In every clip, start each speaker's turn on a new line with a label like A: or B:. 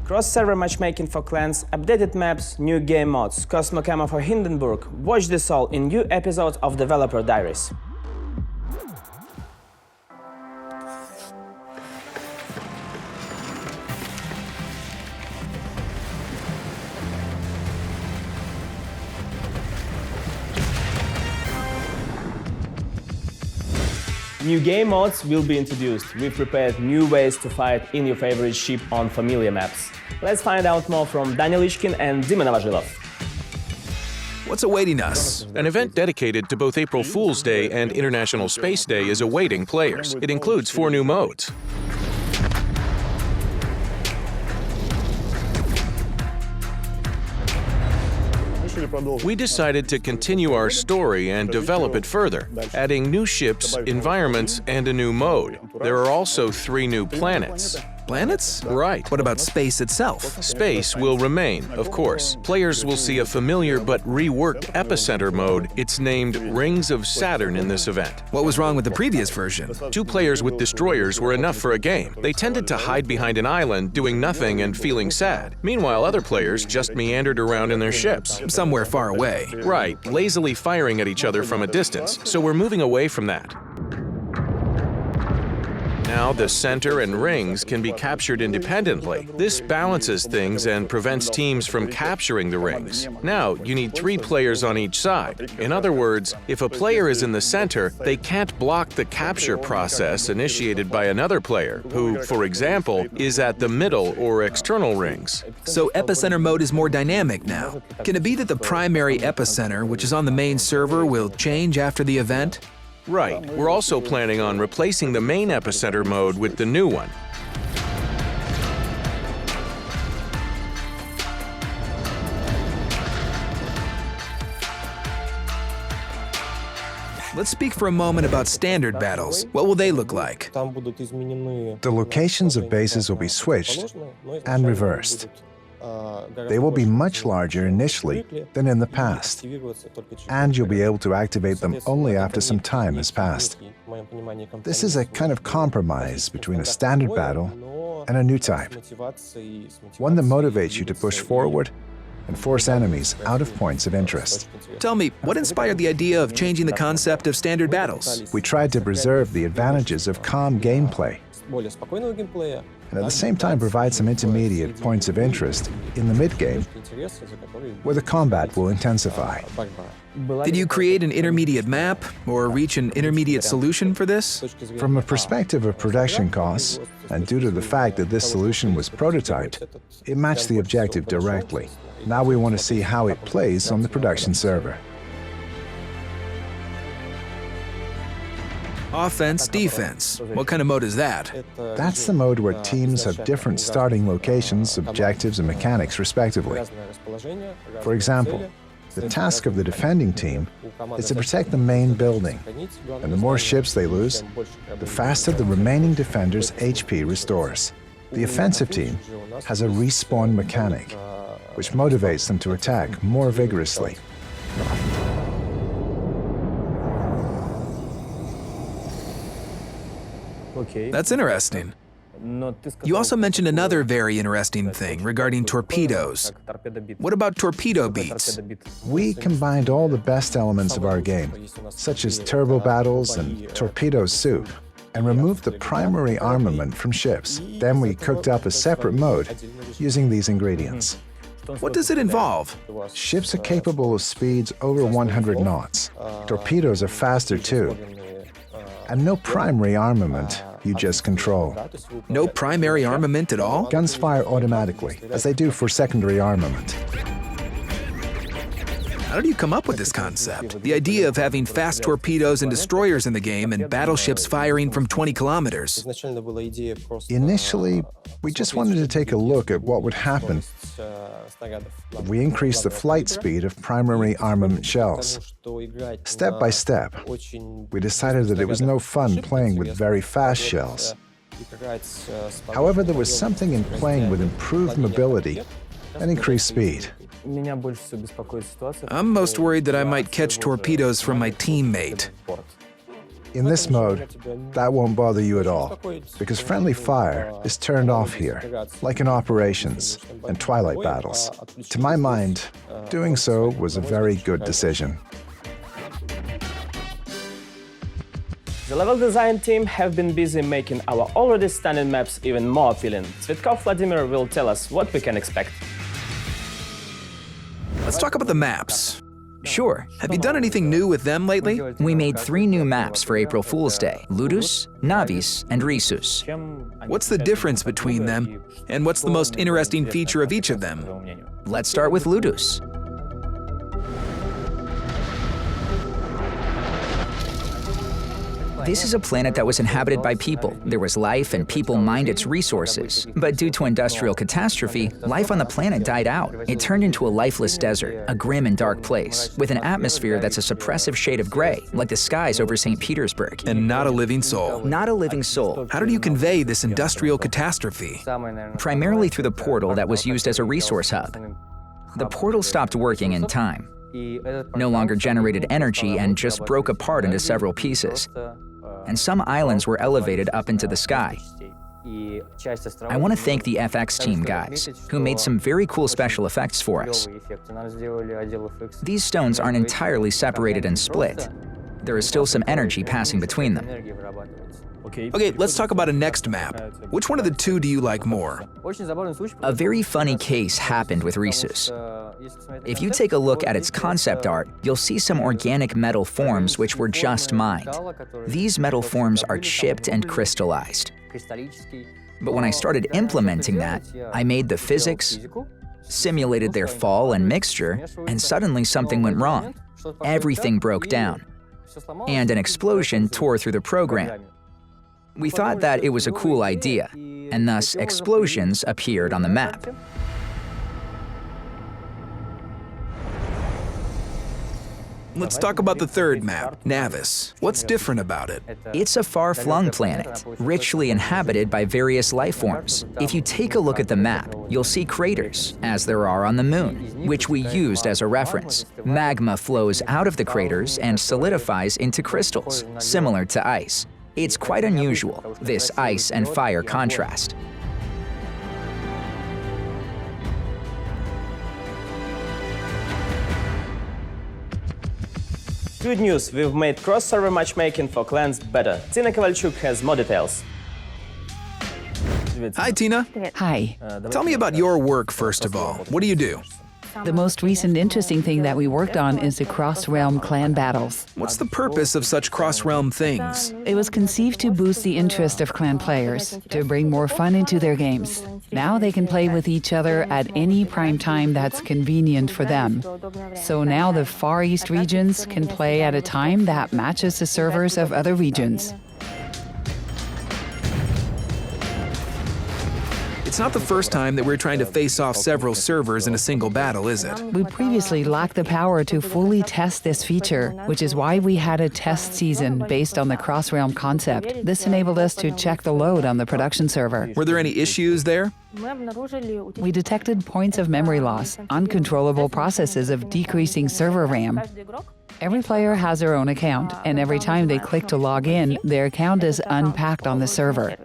A: Cross-server matchmaking for clans, updated maps, new game mods, Cosmo Camo for Hindenburg. Watch this all in new episodes of Developer Diaries. New game mods will be introduced. We've prepared new ways to fight in your favorite ship on familiar maps. Let's find out more from Daniel Lichkin and Dima Novozhilov.
B: What's awaiting us?
C: An event dedicated to both April Fool's Day and International Space Day is awaiting players. It includes 4 new modes. We decided to continue our story and develop it further, adding new ships, environments, and a new mode. There are also 3 new planets.
B: Planets?
C: Right.
B: What about space itself?
C: Space will remain, of course. Players will see a familiar but reworked Epicenter mode. It's named Rings of Saturn in this event.
B: What was wrong with the previous version?
C: 2 players with destroyers were enough for a game. They tended to hide behind an island, doing nothing and feeling sad. Meanwhile, other players just meandered around in their ships.
B: Somewhere far away.
C: Right, lazily firing at each other from a distance. So we're moving away from that. Now the center and rings can be captured independently. This balances things and prevents teams from capturing the rings. Now you need 3 players on each side. In other words, if a player is in the center, they can't block the capture process initiated by another player, who, for example, is at the middle or external rings.
B: So Epicenter mode is more dynamic now. Can it be that the primary Epicenter, which is on the main server, will change after the event?
C: Right. We're also planning on replacing the main Epicenter mode with the new one.
B: Let's speak for a moment about standard battles. What will they look like?
D: The locations of bases will be switched and reversed. They will be much larger initially than in the past, and you'll be able to activate them only after some time has passed. This is a kind of compromise between a standard battle and a new type, one that motivates you to push forward and force enemies out of points of interest.
B: Tell me, what inspired the idea of changing the concept of standard battles?
D: We tried to preserve the advantages of calm gameplay, and at the same time provide some intermediate points of interest in the mid-game, where the combat will intensify.
B: Did you create an intermediate map, or reach an intermediate solution for this?
D: From a perspective of production costs, and due to the fact that this solution was prototyped, it matched the objective directly. Now we want to see how it plays on the production server.
B: Offense, defense. What kind of mode is that?
D: That's the mode where teams have different starting locations, objectives, and mechanics, respectively. For example, the task of the defending team is to protect the main building, and the more ships they lose, the faster the remaining defender's HP restores. The offensive team has a respawn mechanic, which motivates them to attack more vigorously.
B: That's interesting. You also mentioned another very interesting thing regarding torpedoes. What about torpedo beats?
D: We combined all the best elements of our game, such as turbo battles and torpedo soup, and removed the primary armament from ships. Then we cooked up a separate mode using these ingredients.
B: What does it involve?
D: Ships are capable of speeds over 100 knots. Torpedoes are faster too. And no primary armament, you just control.
B: No primary armament at all?
D: Guns fire automatically, as they do for secondary armament.
B: How did you come up with this concept? The idea of having fast torpedoes and destroyers in the game and battleships firing from 20 kilometers.
D: Initially, we just wanted to take a look at what would happen if we increased the flight speed of primary armament shells. Step by step, we decided that it was no fun playing with very fast shells. However, there was something in playing with improved mobility and increased speed.
B: I'm most worried that I might catch torpedoes from my teammate.
D: In this mode, that won't bother you at all, because friendly fire is turned off here, like in Operations and Twilight battles. To my mind, doing so was a very good decision.
A: The level design team have been busy making our already stunning maps even more appealing. Tsvetkov Vladimir will tell us what we can expect.
B: Let's talk about the maps.
E: Sure.
B: Have you done anything new with them lately?
E: We made 3 new maps for April Fool's Day: Ludus, Navis, and Rhesus.
B: What's the difference between them? And what's the most interesting feature of each of them?
E: Let's start with Ludus. This is a planet that was inhabited by people. There was life and people mined its resources. But due to industrial catastrophe, life on the planet died out. It turned into a lifeless desert, a grim and dark place, with an atmosphere that's a suppressive shade of gray, like the skies over St. Petersburg.
B: And not a living soul.
E: Not a living soul.
B: How did you convey this industrial catastrophe?
E: Primarily through the portal that was used as a resource hub. The portal stopped working in time, no longer generated energy, and just broke apart into several pieces. And some islands were elevated up into the sky. I want to thank the FX team guys, who made some very cool special effects for us. These stones aren't entirely separated and split. There is still some energy passing between them.
B: Okay, let's talk about a next map. Which one of the two do you like more?
E: A very funny case happened with Rhesus. If you take a look at its concept art, you'll see some organic metal forms which were just mined. These metal forms are chipped and crystallized. But when I started implementing that, I made the physics, simulated their fall and mixture, and suddenly something went wrong. Everything broke down, and an explosion tore through the program. We thought that it was a cool idea, and thus explosions appeared on the map.
B: Let's talk about the third map, Navis. What's different about it?
E: It's a far-flung planet, richly inhabited by various life forms. If you take a look at the map, you'll see craters, as there are on the Moon, which we used as a reference. Magma flows out of the craters and solidifies into crystals, similar to ice. It's quite unusual, this ice and fire contrast.
A: Good news, we've made cross-server matchmaking for clans better. Tina Kovalchuk has more details.
B: Hi, Tina.
F: Hi.
B: Tell me about your work, first of all. What do you do?
F: The most recent interesting thing that we worked on is the cross-realm clan battles.
B: What's the purpose of such cross-realm things?
F: It was conceived to boost the interest of clan players, to bring more fun into their games. Now they can play with each other at any prime time that's convenient for them. So now the Far East regions can play at a time that matches the servers of other regions.
B: It's not the first time that we're trying to face off several servers in a single battle, is it?
F: We previously lacked the power to fully test this feature, which is why we had a test season based on the cross-realm concept. This enabled us to check the load on the production server.
B: Were there any issues there?
F: We detected points of memory loss, uncontrollable processes of decreasing server RAM. Every player has their own account, and every time they click to log in, their account is unpacked on the server.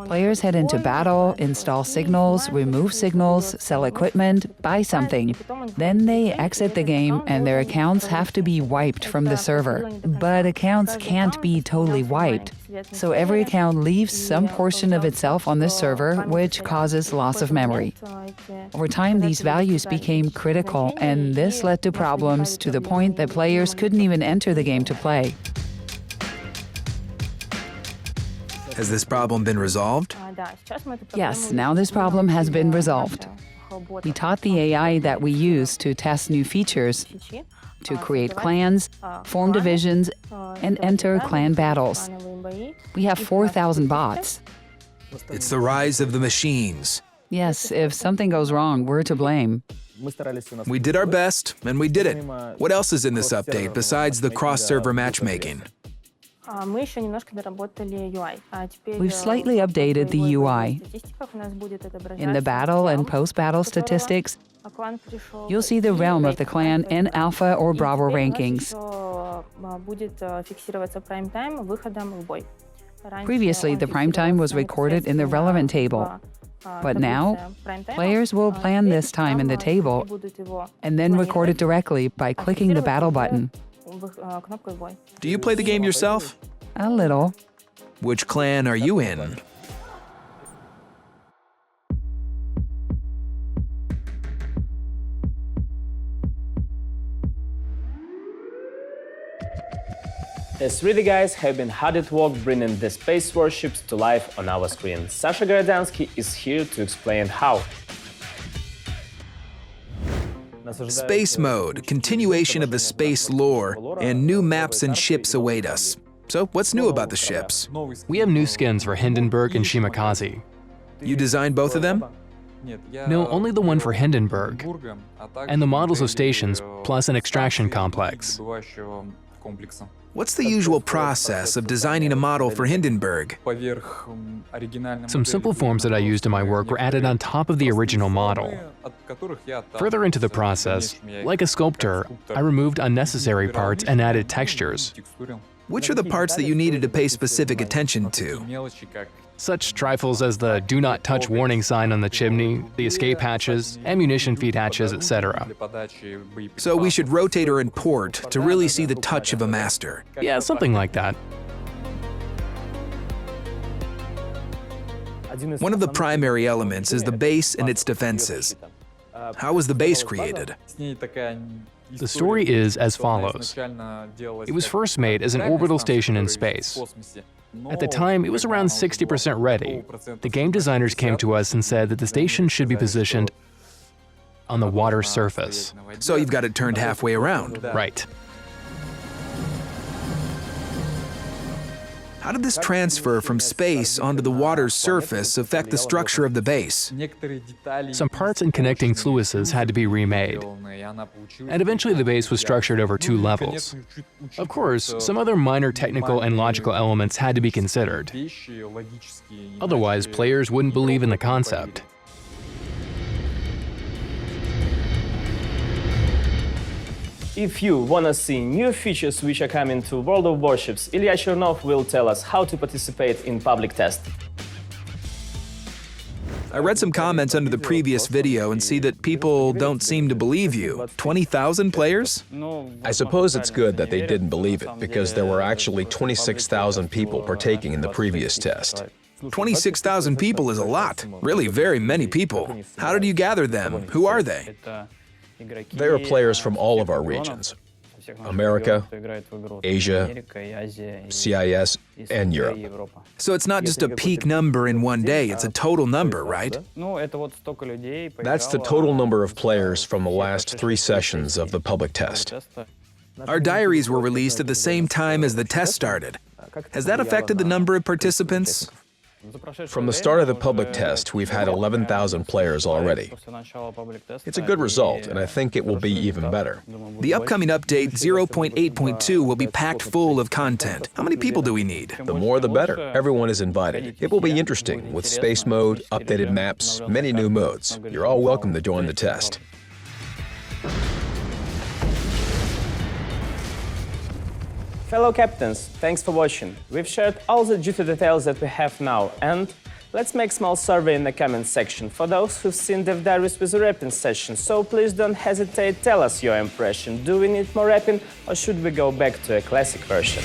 F: Players head into battle, install signals, remove signals, sell equipment, buy something. Then they exit the game and their accounts have to be wiped from the server. But accounts can't be totally wiped. So every account leaves some portion of itself on the server, which causes loss of memory. Over time, these values became critical, and this led to problems to the point that players couldn't even enter the game to play.
B: Has this problem been resolved?
F: Yes, now this problem has been resolved. We taught the AI that we use to test new features, to create clans, form divisions, and enter clan battles. We have 4,000 bots.
B: It's the rise of the machines.
F: Yes, if something goes wrong, we're to blame.
B: We did our best, and we did it. What else is in this update besides the cross-server matchmaking?
F: We've slightly updated the UI. In the battle and post-battle statistics, you'll see the realm of the clan and Alpha or Bravo rankings. Previously, the prime time was recorded in the relevant table. But now, players will plan this time in the table and then record it directly by clicking the battle button.
B: Do you play the game yourself?
F: A little.
B: Which clan are you in?
A: The 3D guys have been hard at work bringing the space warships to life on our screen. Sasha Gorodansky is here to explain how.
B: Space mode, continuation of the space lore, and new maps and ships await us. So, what's new about the ships?
G: We have new skins for Hindenburg and Shimakaze.
B: You designed both of them?
G: No, only the one for Hindenburg, and the models of stations, plus an extraction complex.
B: What's the usual process of designing a model for Hindenburg?
G: Some simple forms that I used in my work were added on top of the original model. Further into the process, like a sculptor, I removed unnecessary parts and added textures.
B: Which are the parts that you needed to pay specific attention to?
G: Such trifles as the do not touch warning sign on the chimney, the escape hatches, ammunition feed hatches, etc.
B: So we should rotate or import to really see the touch of a master.
G: Yeah, something like that.
B: One of the primary elements is the base and its defenses. How was the base created?
G: The story is as follows. It was first made as an orbital station in space. At the time, it was around 60% ready. The game designers came to us and said that the station should be positioned on the water surface.
B: So you've got it turned halfway around.
G: Right.
B: How did this transfer from space onto the water's surface affect the structure of the base?
G: Some parts and connecting sluices had to be remade, and eventually the base was structured over 2 levels. Of course, some other minor technical and logical elements had to be considered. Otherwise, players wouldn't believe in the concept.
A: If you wanna see new features which are coming to World of Warships, Ilya Chernov will tell us how to participate in public test.
B: I read some comments under the previous video and see that people don't seem to believe you. 20,000 players?
H: I suppose it's good that they didn't believe it, because there were actually 26,000 people partaking in the previous test.
B: 26,000 people is a lot. Really very many people. How did you gather them? Who are they?
H: They are players from all of our regions: America, Asia, CIS, and Europe.
B: So it's not just a peak number in one day, it's a total number, right?
H: That's the total number of players from the last 3 sessions of the public test.
B: Our diaries were released at the same time as the test started. Has that affected the number of participants?
H: From the start of the public test, we've had 11,000 players already. It's a good result, and I think it will be even better.
B: The upcoming update 0.8.2 will be packed full of content. How many people do we need?
H: The more the better. Everyone is invited. It will be interesting, with space mode, updated maps, many new modes. You're all welcome to join the test.
A: Fellow captains, thanks for watching. We've shared all the duty details that we have now, and let's make a small survey in the comments section for those who've seen Dev Diaries with a rapping session, so please don't hesitate, tell us your impression. Do we need more rapping, or should we go back to a classic version?